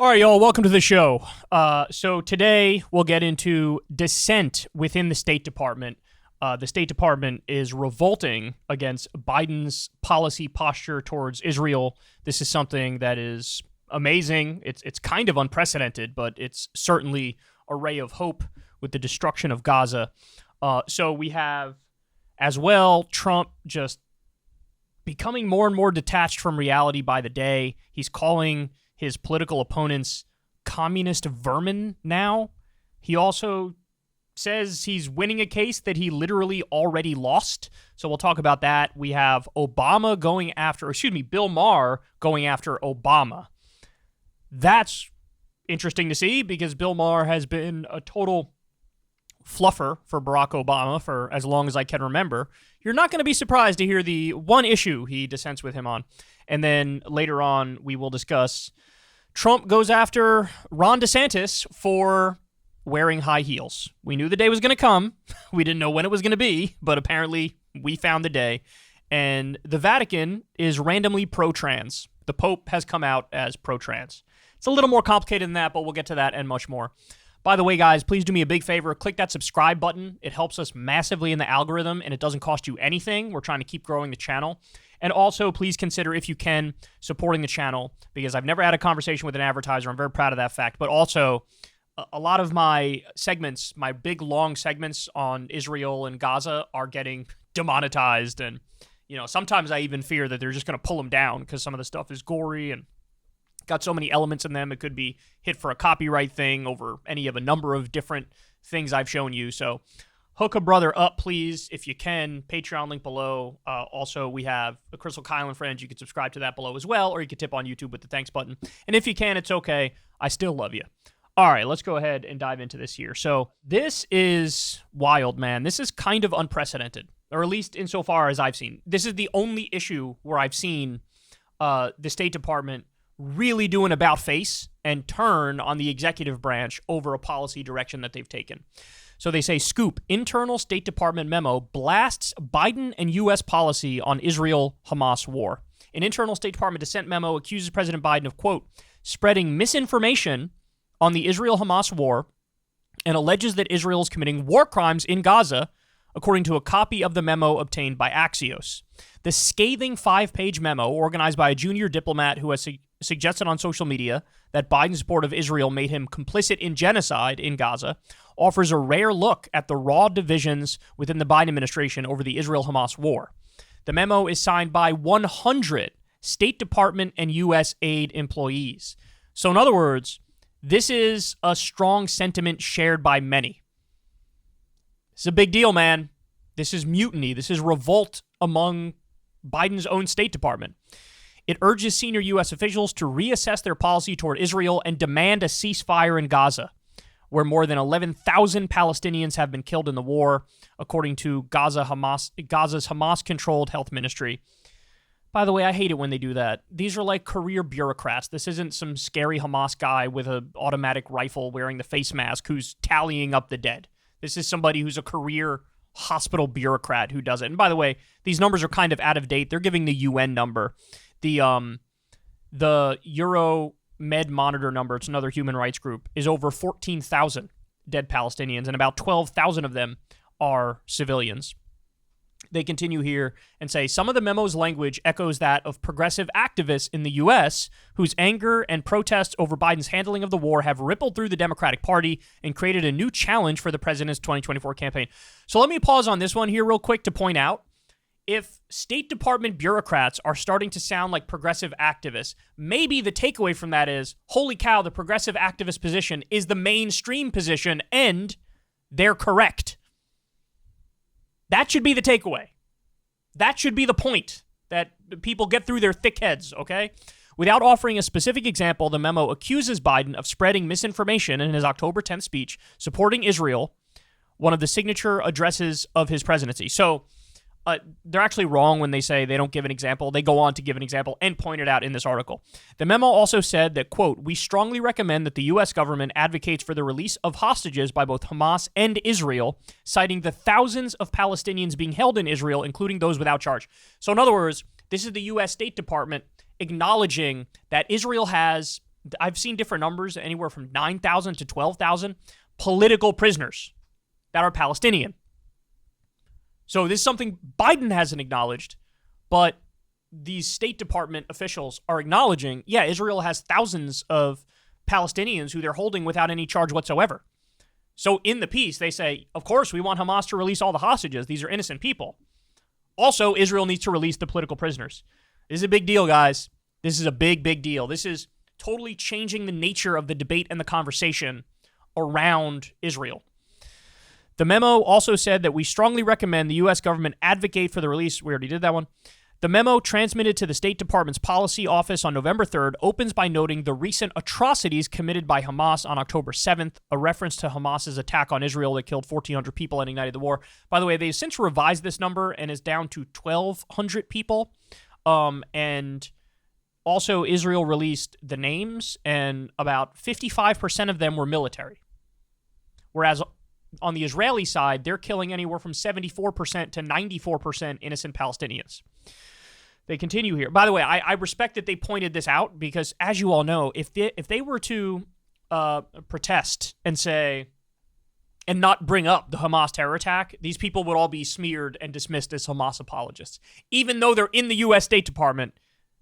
All right, y'all, welcome to the show. So today we'll get into dissent within the State Department. The State Department is revolting against Biden's policy posture towards Israel. This is something that is amazing. It's kind of unprecedented, but it's certainly a ray of hope with the destruction of Gaza. So we have, as well, Trump just becoming more and more detached from reality by the day. He's calling his political opponents communist vermin now. He also says he's winning a case that he literally already lost. So we'll talk about that. We have Bill Maher going after Obama. That's interesting to see because Bill Maher has been a total fluffer for Barack Obama for as long as I can remember. You're not going to be surprised to hear the one issue he dissents with him on. And then later on, we will discuss Trump goes after Ron DeSantis for wearing high heels. We knew the day was going to come. We didn't know when it was going to be, but apparently we found the day. And the Vatican is randomly pro-trans. The Pope has come out as pro-trans. It's a little more complicated than that, but we'll get to that and much more. By the way, guys, please do me a big favor. Click that subscribe button. It helps us massively in the algorithm, and it doesn't cost you anything. We're trying to keep growing the channel. And also, please consider, if you can, supporting the channel, because I've never had a conversation with an advertiser. I'm very proud of that fact. But also, a lot of my segments, my big, long segments on Israel and Gaza are getting demonetized. And, sometimes I even fear that they're just going to pull them down because some of the stuff is gory and got so many elements in them. It could be hit for a copyright thing over any of a number of different things I've shown you. So hook a brother up, please, if you can. Patreon link below. Also, we have the Crystal Kyle and Friends. You can subscribe to that below as well, or you can tip on YouTube with the thanks button. And if you can, it's okay. I still love you. All right, let's go ahead and dive into this here. So this is wild, man. This is kind of unprecedented, or at least insofar as I've seen. This is the only issue where I've seen the State Department really do an about-face and turn on the executive branch over a policy direction that they've taken. So they say, scoop, internal State Department memo blasts Biden and U.S. policy on Israel-Hamas war. An internal State Department dissent memo accuses President Biden of, quote, spreading misinformation on the Israel-Hamas war and alleges that Israel is committing war crimes in Gaza, according to a copy of the memo obtained by Axios. The scathing 5-page memo, organized by a junior diplomat who has suggested on social media that Biden's support of Israel made him complicit in genocide in Gaza, offers a rare look at the raw divisions within the Biden administration over the Israel-Hamas war. The memo is signed by 100 State Department and U.S. aid employees. So in other words, this is a strong sentiment shared by many. This is a big deal, man. This is mutiny. This is revolt among Biden's own State Department. It urges senior U.S. officials to reassess their policy toward Israel and demand a ceasefire in Gaza, where more than 11,000 Palestinians have been killed in the war, according to Gaza's Hamas-controlled health ministry. By the way, I hate it when they do that. These are like career bureaucrats. This isn't some scary Hamas guy with an automatic rifle wearing the face mask who's tallying up the dead. This is somebody who's a career hospital bureaucrat who does it. And by the way, these numbers are kind of out of date. They're giving the UN number. The Euro Med Monitor number, it's another human rights group, is over 14,000 dead Palestinians, and about 12,000 of them are civilians. They continue here and say, some of the memo's language echoes that of progressive activists in the U.S. whose anger and protests over Biden's handling of the war have rippled through the Democratic Party and created a new challenge for the president's 2024 campaign. So let me pause on this one here real quick to point out, if State Department bureaucrats are starting to sound like progressive activists, maybe the takeaway from that is, holy cow, the progressive activist position is the mainstream position, and they're correct. That should be the takeaway. That should be the point, that people get through their thick heads, okay? Without offering a specific example, the memo accuses Biden of spreading misinformation in his October 10th speech supporting Israel, one of the signature addresses of his presidency. So they're actually wrong when they say they don't give an example. They go on to give an example and point it out in this article. The memo also said that, quote, we strongly recommend that the U.S. government advocates for the release of hostages by both Hamas and Israel, citing the thousands of Palestinians being held in Israel, including those without charge. So in other words, this is the U.S. State Department acknowledging that Israel has I've seen different numbers, anywhere from 9,000 to 12,000 political prisoners that are Palestinian. So this is something Biden hasn't acknowledged, but these State Department officials are acknowledging, yeah, Israel has thousands of Palestinians who they're holding without any charge whatsoever. So in the piece, they say, of course, we want Hamas to release all the hostages. These are innocent people. Also, Israel needs to release the political prisoners. This is a big deal, guys. This is a big, big deal. This is totally changing the nature of the debate and the conversation around Israel. The memo also said that we strongly recommend the U.S. government advocate for the release. We already did that one. The memo, transmitted to the State Department's policy office on November 3rd, opens by noting the recent atrocities committed by Hamas on October 7th, a reference to Hamas's attack on Israel that killed 1,400 people and ignited the war. By the way, they've since revised this number and is down to 1,200 people. And also, Israel released the names, and about 55% of them were military. Whereas on the Israeli side, they're killing anywhere from 74% to 94% innocent Palestinians. They continue here. By the way, I respect that they pointed this out because, as you all know, if they were to protest and say, and not bring up the Hamas terror attack, these people would all be smeared and dismissed as Hamas apologists. Even though they're in the U.S. State Department,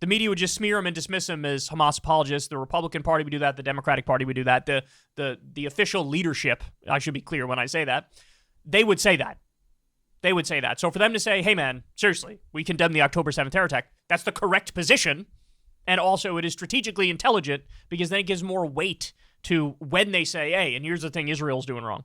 the media would just smear them and dismiss them as Hamas apologists. The Republican Party would do that. The Democratic Party would do that. The official leadership, I should be clear when I say that, they would say that. They would say that. So for them to say, hey, man, seriously, we condemn the October 7th terror attack, that's the correct position. And also it is strategically intelligent because then it gives more weight to when they say, hey, and here's the thing Israel's doing wrong.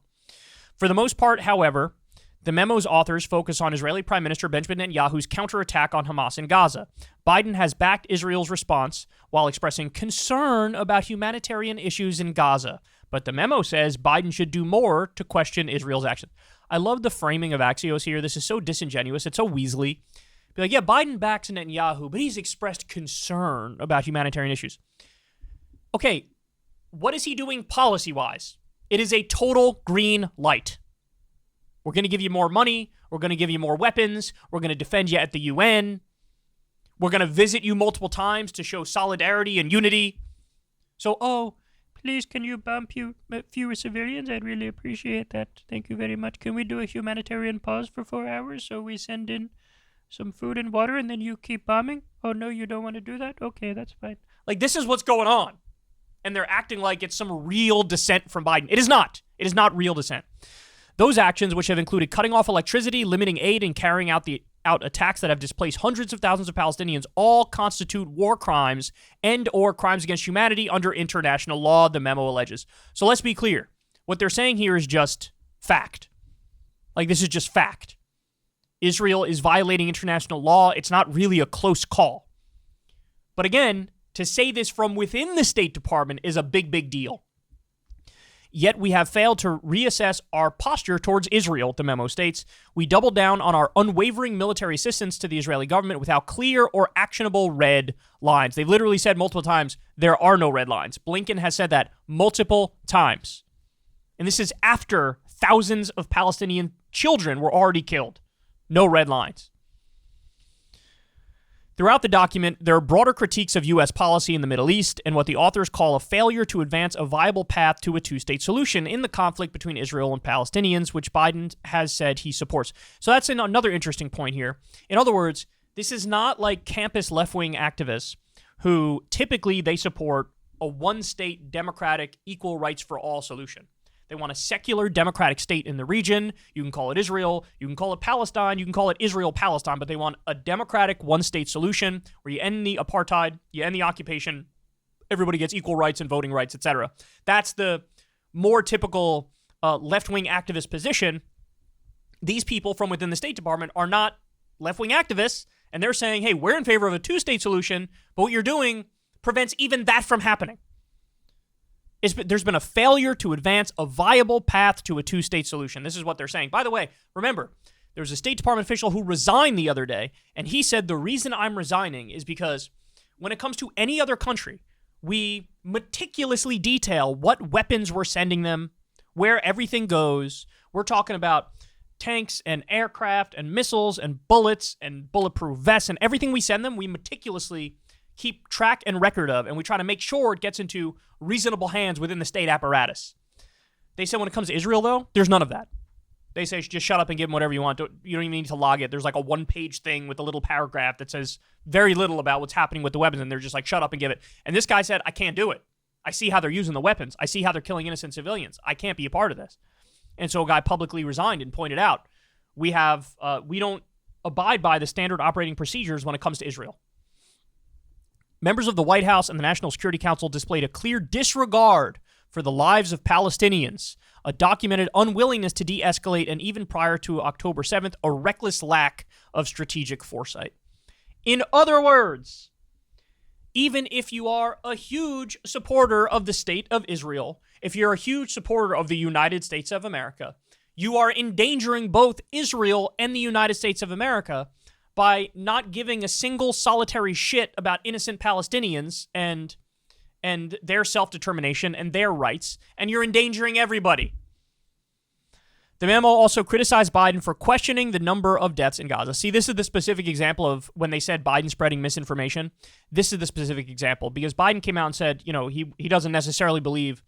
For the most part, however, the memo's authors focus on Israeli Prime Minister Benjamin Netanyahu's counterattack on Hamas in Gaza. Biden has backed Israel's response while expressing concern about humanitarian issues in Gaza. But the memo says Biden should do more to question Israel's actions. I love the framing of Axios here. This is so disingenuous. It's so Weasley. Be like, yeah, Biden backs Netanyahu, but he's expressed concern about humanitarian issues. Okay, what is he doing policy-wise? It is a total green light. We're going to give you more money. We're going to give you more weapons. We're going to defend you at the UN. We're going to visit you multiple times to show solidarity and unity. So, please, can you bomb fewer civilians? I'd really appreciate that. Thank you very much. Can we do a humanitarian pause for 4 hours so we send in some food and water and then you keep bombing? Oh, no, you don't want to do that? Okay, that's fine. Like, this is what's going on. And they're acting like it's some real dissent from Biden. It is not. It is not real dissent. Those actions, which have included cutting off electricity, limiting aid, and carrying out attacks that have displaced hundreds of thousands of Palestinians, all constitute war crimes and or crimes against humanity under international law, the memo alleges. So let's be clear. What they're saying here is just fact. Like, this is just fact. Israel is violating international law. It's not really a close call. But again, to say this from within the State Department is a big, big deal. Yet we have failed to reassess our posture towards Israel, the memo states. We doubled down on our unwavering military assistance to the Israeli government without clear or actionable red lines. They've literally said multiple times, there are no red lines. Blinken has said that multiple times. And this is after thousands of Palestinian children were already killed. No red lines. Throughout the document, there are broader critiques of U.S. policy in the Middle East and what the authors call a failure to advance a viable path to a two-state solution in the conflict between Israel and Palestinians, which Biden has said he supports. So that's another interesting point here. In other words, this is not like campus left-wing activists who typically they support a one-state democratic equal rights for all solution. They want a secular democratic state in the region. You can call it Israel. You can call it Palestine. You can call it Israel-Palestine. But they want a democratic one-state solution where you end the apartheid, you end the occupation, everybody gets equal rights and voting rights, etc. That's the more typical left-wing activist position. These people from within the State Department are not left-wing activists, and they're saying, hey, we're in favor of a two-state solution, but what you're doing prevents even that from happening. There's been a failure to advance a viable path to a two-state solution. This is what they're saying. By the way, remember, there was a State Department official who resigned the other day, and he said the reason I'm resigning is because when it comes to any other country, we meticulously detail what weapons we're sending them, where everything goes. We're talking about tanks and aircraft and missiles and bullets and bulletproof vests and everything we send them, we meticulously keep track and record of, and we try to make sure it gets into reasonable hands within the state apparatus. They said when it comes to Israel, though, there's none of that. They say just shut up and give them whatever you want. You don't even need to log it. There's like a one-page thing with a little paragraph that says very little about what's happening with the weapons, and they're just like, shut up and give it. And this guy said, I can't do it. I see how they're using the weapons. I see how they're killing innocent civilians. I can't be a part of this. And so a guy publicly resigned and pointed out, we don't abide by the standard operating procedures when it comes to Israel. Members of the White House and the National Security Council displayed a clear disregard for the lives of Palestinians, a documented unwillingness to de-escalate, and even prior to October 7th, a reckless lack of strategic foresight. In other words, even if you are a huge supporter of the state of Israel, if you're a huge supporter of the United States of America, you are endangering both Israel and the United States of America by not giving a single solitary shit about innocent Palestinians and their self-determination and their rights, and you're endangering everybody. The memo also criticized Biden for questioning the number of deaths in Gaza. See, this is the specific example of when they said Biden spreading misinformation. This is the specific example because Biden came out and said, he doesn't necessarily believe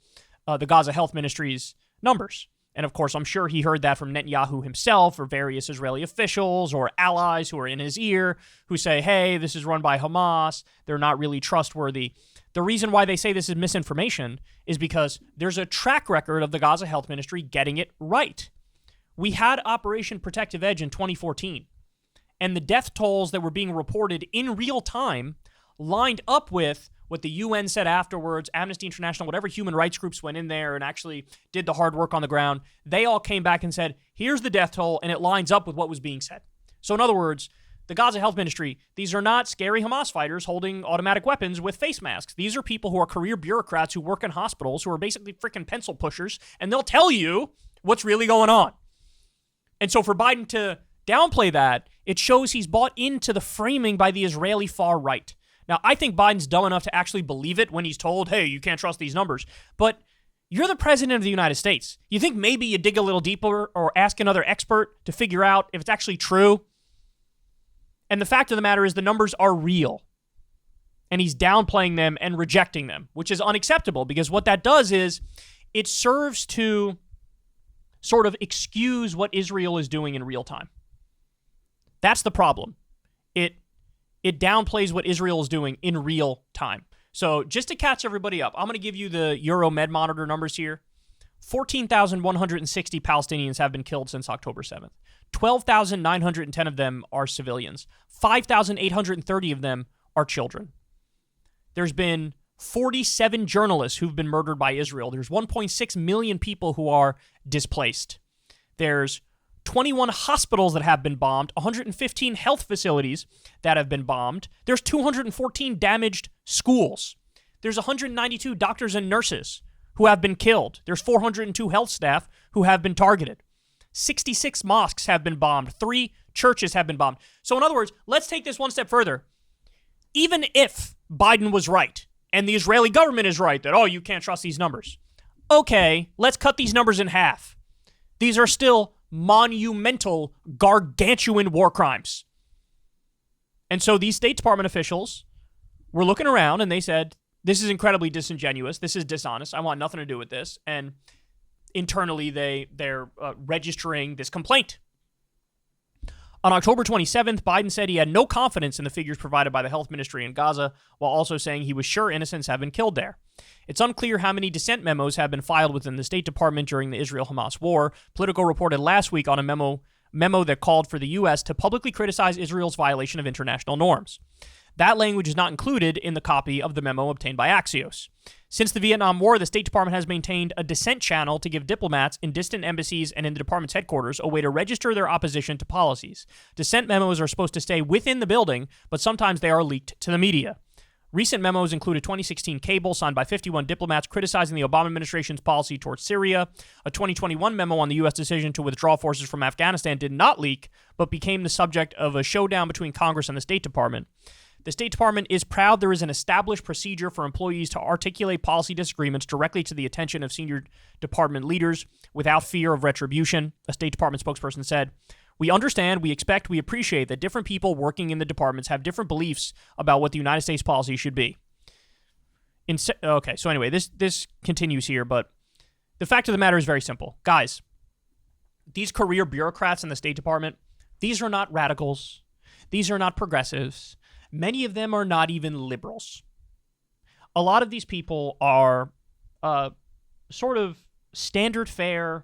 the Gaza Health Ministry's numbers. And of course, I'm sure he heard that from Netanyahu himself or various Israeli officials or allies who are in his ear who say, hey, this is run by Hamas. They're not really trustworthy. The reason why they say this is misinformation is because there's a track record of the Gaza Health Ministry getting it right. We had Operation Protective Edge in 2014, and the death tolls that were being reported in real time lined up with what the UN said afterwards, Amnesty International, whatever human rights groups went in there and actually did the hard work on the ground. They all came back and said, here's the death toll, and it lines up with what was being said. So in other words, the Gaza Health Ministry, these are not scary Hamas fighters holding automatic weapons with face masks. These are people who are career bureaucrats who work in hospitals who are basically freaking pencil pushers, and they'll tell you what's really going on. And so for Biden to downplay that, it shows he's bought into the framing by the Israeli far right. Now, I think Biden's dumb enough to actually believe it when he's told, hey, you can't trust these numbers. But you're the president of the United States. You think maybe you dig a little deeper or ask another expert to figure out if it's actually true? And the fact of the matter is the numbers are real. And he's downplaying them and rejecting them, which is unacceptable because what that does is it serves to sort of excuse what Israel is doing in real time. That's the problem. It downplays what Israel is doing in real time. So just to catch everybody up, I'm going to give you the Euro Med Monitor numbers here. 14,160 Palestinians have been killed since October 7th. 12,910 of them are civilians. 5,830 of them are children. There's been 47 journalists who've been murdered by Israel. There's 1.6 million people who are displaced. There's 21 hospitals that have been bombed, 115 health facilities that have been bombed. There's 214 damaged schools. There's 192 doctors and nurses who have been killed. There's 402 health staff who have been targeted. 66 mosques have been bombed. 3 churches have been bombed. So in other words, let's take this one step further. Even if Biden was right and the Israeli government is right that, you can't trust these numbers. Okay, let's cut these numbers in half. These are still monumental, gargantuan war crimes. And so these State Department officials were looking around and they said, this is incredibly disingenuous. This is dishonest. I want nothing to do with this. And internally, they're registering this complaint. On October 27th, Biden said he had no confidence in the figures provided by the health ministry in Gaza, while also saying he was sure innocents have been killed there. It's unclear how many dissent memos have been filed within the State Department during the Israel-Hamas war. Politico reported last week on a memo that called for the U.S. to publicly criticize Israel's violation of international norms. That language is not included in the copy of the memo obtained by Axios. Since the Vietnam War, the State Department has maintained a dissent channel to give diplomats in distant embassies and in the department's headquarters a way to register their opposition to policies. Dissent memos are supposed to stay within the building, but sometimes they are leaked to the media. Recent memos include a 2016 cable signed by 51 diplomats criticizing the Obama administration's policy towards Syria. A 2021 memo on the U.S. decision to withdraw forces from Afghanistan did not leak, but became the subject of a showdown between Congress and the State Department. The State Department is proud there is an established procedure for employees to articulate policy disagreements directly to the attention of senior department leaders without fear of retribution, a State Department spokesperson said. We understand, we expect, we appreciate that different people working in the departments have different beliefs about what the United States policy should be. Okay, so anyway, this continues here, but the fact of the matter is very simple. Guys, these career bureaucrats in the State Department, these are not radicals. These are not progressives. Many of them are not even liberals. A lot of these people are sort of standard fare,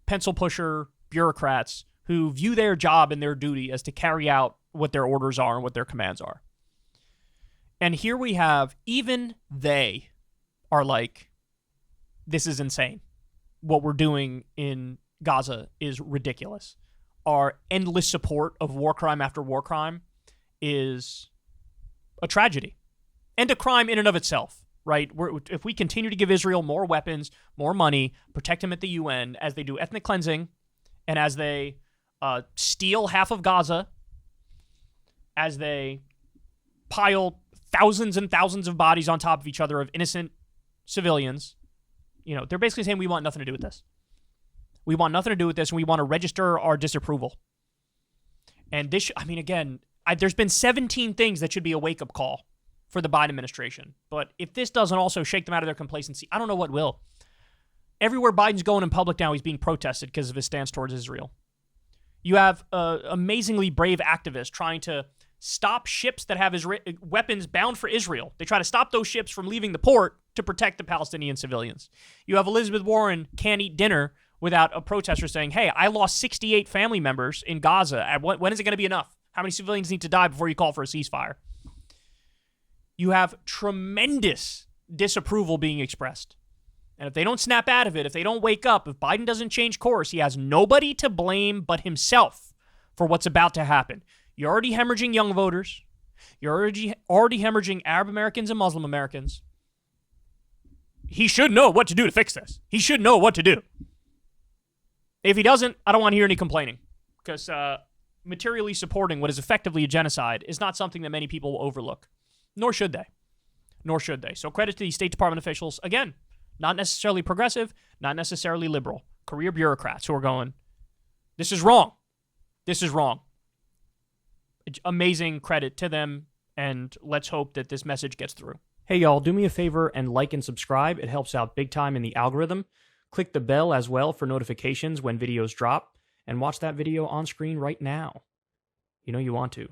pencil pusher bureaucrats who view their job and their duty as to carry out what their orders are and what their commands are. And here we have, even they are like, this is insane. What we're doing in Gaza is ridiculous. Our endless support of war crime after war crime is a tragedy and a crime in and of itself, right? If we continue to give Israel more weapons, more money, protect them at the UN as they do ethnic cleansing, and as they steal half of Gaza, as they pile thousands and thousands of bodies on top of each other of innocent civilians, they're basically saying we want nothing to do with this. We want nothing to do with this, and we want to register our disapproval. And this, again, there's been 17 things that should be a wake-up call for the Biden administration. But if this doesn't also shake them out of their complacency, I don't know what will. Everywhere Biden's going in public now, he's being protested because of his stance towards Israel. You have amazingly brave activists trying to stop ships that have weapons bound for Israel. They try to stop those ships from leaving the port to protect the Palestinian civilians. You have Elizabeth Warren can't eat dinner without a protester saying, hey, I lost 68 family members in Gaza. When is it going to be enough? How many civilians need to die before you call for a ceasefire? You have tremendous disapproval being expressed. And if they don't snap out of it, if they don't wake up, if Biden doesn't change course, he has nobody to blame but himself for what's about to happen. You're already hemorrhaging young voters. You're already hemorrhaging Arab Americans and Muslim Americans. He should know what to do to fix this. He should know what to do. If he doesn't, I don't want to hear any complaining, because materially supporting what is effectively a genocide is not something that many people will overlook, nor should they. So credit to the State Department officials. Again, not necessarily progressive, not necessarily liberal. Career bureaucrats who are going, this is wrong. This is wrong. Amazing credit to them, and let's hope that this message gets through. Hey, y'all, do me a favor and like and subscribe. It helps out big time in the algorithm. Click the bell as well for notifications when videos drop, and watch that video on screen right now. You know you want to.